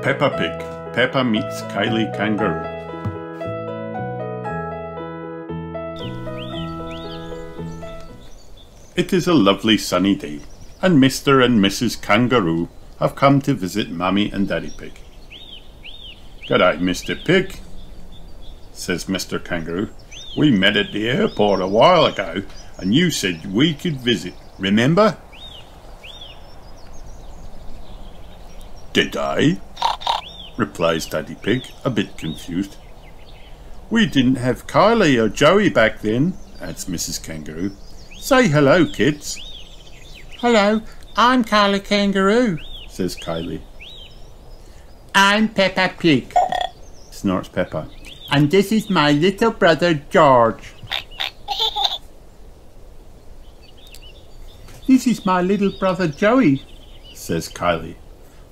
Peppa Pig. Peppa meets Kylie Kangaroo. It is a lovely sunny day, and Mr. and Mrs. Kangaroo have come to visit Mummy and Daddy Pig. "G'day, Mr. Pig," says Mr. Kangaroo. "We met at the airport a while ago, and you said we could visit, remember?" "Did I?" replies Daddy Pig, a bit confused. "We didn't have Kylie or Joey back then," adds Mrs. Kangaroo. "Say hello, kids." "Hello, I'm Kylie Kangaroo," says Kylie. "I'm Peppa Pig," snorts Peppa. "and this is my little brother George." "This is my little brother Joey," says Kylie,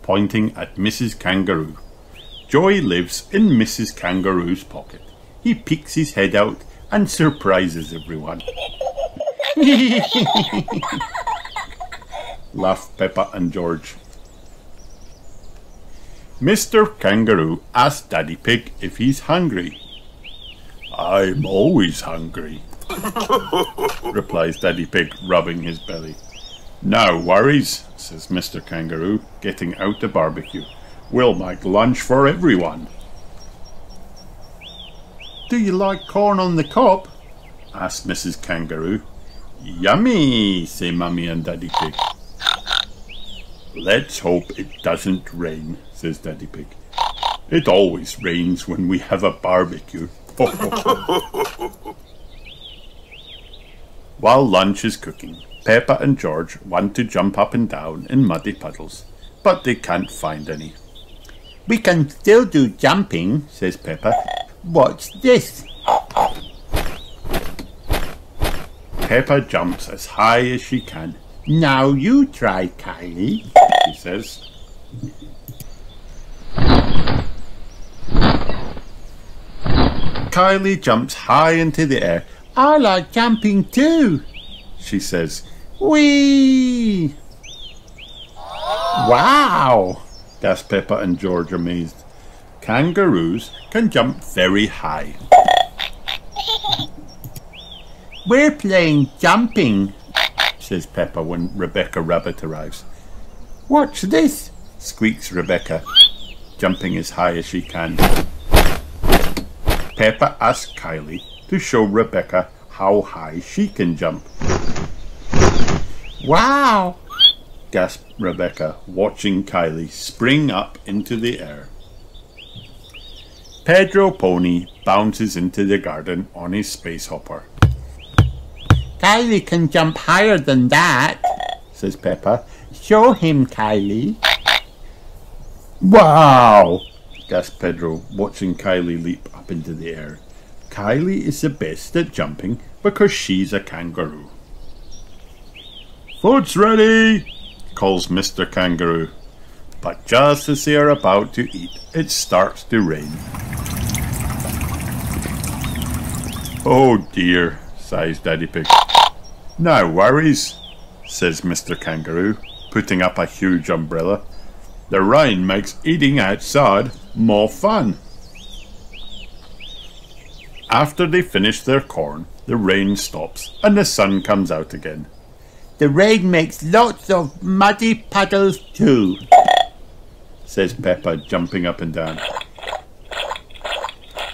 pointing at Mrs. Kangaroo. Joey lives in Mrs. Kangaroo's pocket. He peeks his head out and surprises everyone. Laugh Peppa and George. Mr. Kangaroo asks Daddy Pig if he's hungry. "I'm always hungry," replies Daddy Pig, rubbing his belly. "No worries," says Mr. Kangaroo, getting out the barbecue. "We'll make lunch for everyone." "Do you like corn on the cob?" asks Mrs. Kangaroo. "Yummy," say Mummy and Daddy Pig. "Let's hope it doesn't rain," says Daddy Pig. "It always rains when we have a barbecue." While lunch is cooking, Peppa and George want to jump up and down in muddy puddles, but they can't find any. "We can still do jumping," says Peppa. "What's this?" Peppa jumps as high as she can. "Now you try, Kylie," she says. Kylie jumps high into the air. "I like jumping too," she says. "Whee!" "Wow!" gasp Peppa and George, amazed. Kangaroos can jump very high. "We're playing jumping," says Peppa when Rebecca Rabbit arrives. "What's this?" squeaks Rebecca, jumping as high as she can. Peppa asks Kylie to show Rebecca how high she can jump. "Wow!" gasped Rebecca, watching Kylie spring up into the air. Pedro Pony bounces into the garden on his space hopper. "Kylie can jump higher than that," says Peppa. "Show him, Kylie." "Wow!" gasped Pedro, watching Kylie leap up into the air. Kylie is the best at jumping because she's a kangaroo. "Food's ready!" calls Mr. Kangaroo. But just as they are about to eat, it starts to rain. "Oh dear," sighs Daddy Pig. "No worries," says Mr. Kangaroo, putting up a huge umbrella. "The rain makes eating outside more fun." After they finish their corn, the rain stops and the sun comes out again. "The rain makes lots of muddy puddles too," says Peppa, jumping up and down.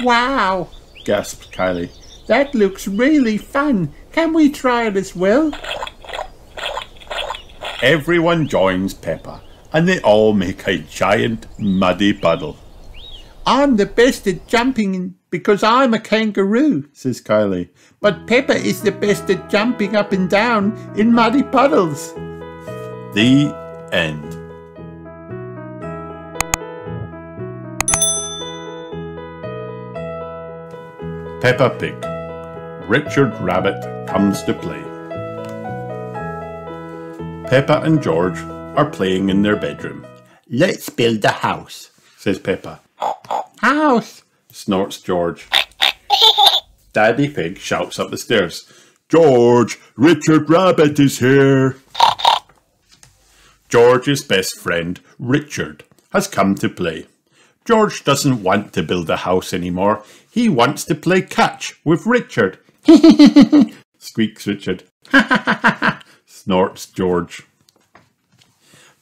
"Wow!" gasps Kylie. "That looks really fun. Can we try it as well?" Everyone joins Peppa and they all make a giant muddy puddle. "I'm the best at jumping because I'm a kangaroo," says Kylie. "But Peppa is the best at jumping up and down in muddy puddles." The end. Peppa Pig. Richard Rabbit comes to play. Peppa and George are playing in their bedroom. "Let's build a house," says Peppa. "House," snorts George. Daddy Pig shouts up the stairs. "George, Richard Rabbit is here." George's best friend, Richard, has come to play. George doesn't want to build a house anymore. He wants to play catch with Richard. Squeaks Richard. Snorts George.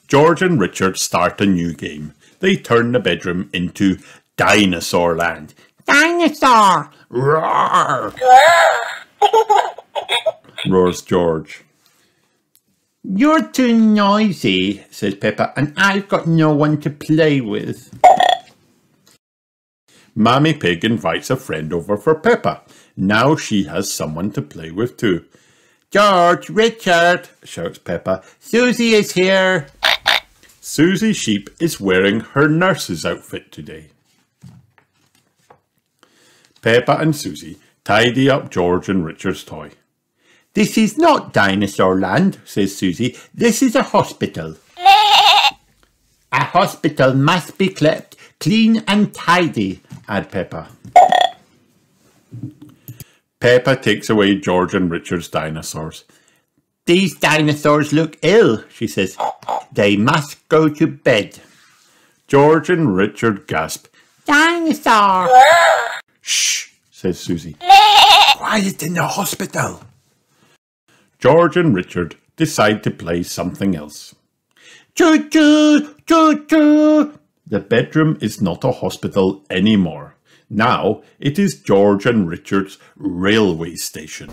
George and Richard start a new game. They turn the bedroom into Dinosaur Land. Dinosaur! Roar! Roars George. You're too noisy, says Peppa, and I've got no one to play with. Mammy Pig invites a friend over for Peppa. Now she has someone to play with too. George, Richard, shouts Peppa. Susie is here. Susie Sheep is wearing her nurse's outfit today. Peppa and Susie tidy up George and Richard's toy. This is not Dinosaur Land, says Susie. This is a hospital. A hospital must be kept clean and tidy, adds Peppa. Peppa takes away George and Richard's dinosaurs. These dinosaurs look ill, she says. They must go to bed. George and Richard gasp. Dinosaur! Shh, says Susie. Quiet in the hospital. George and Richard decide to play something else. Choo-choo! Choo-choo! The bedroom is not a hospital anymore. Now it is George and Richard's railway station.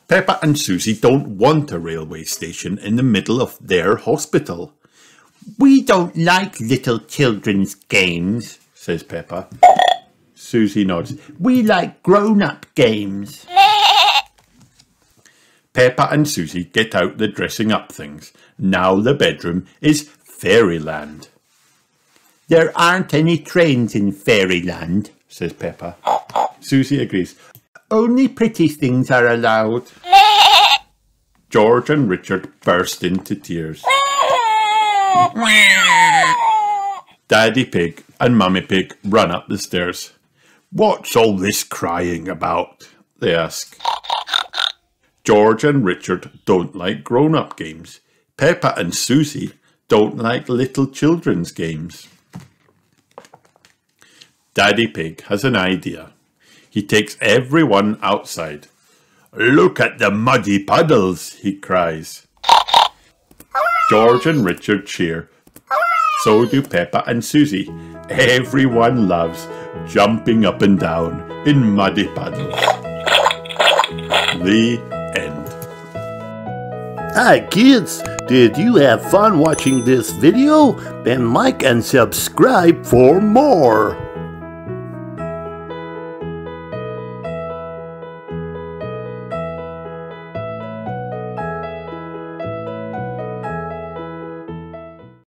Peppa and Susie don't want a railway station in the middle of their hospital. We don't like little children's games, says Peppa. Susie nods. We like grown-up games. Peppa and Susie get out the dressing up things. Now the bedroom is Fairyland. There aren't any trains in Fairyland, says Peppa. Susie agrees. Only pretty things are allowed. George and Richard burst into tears. Daddy Pig and Mummy Pig run up the stairs. What's all this crying about? They ask. George and Richard don't like grown-up games. Peppa and Susie don't like little children's games. Daddy Pig has an idea. He takes everyone outside. Look at the muddy puddles, he cries. George and Richard cheer. So do Peppa and Susie. Everyone loves jumping up and down in muddy puddles. The end. Hi kids, did you have fun watching this video? Then like and subscribe for more.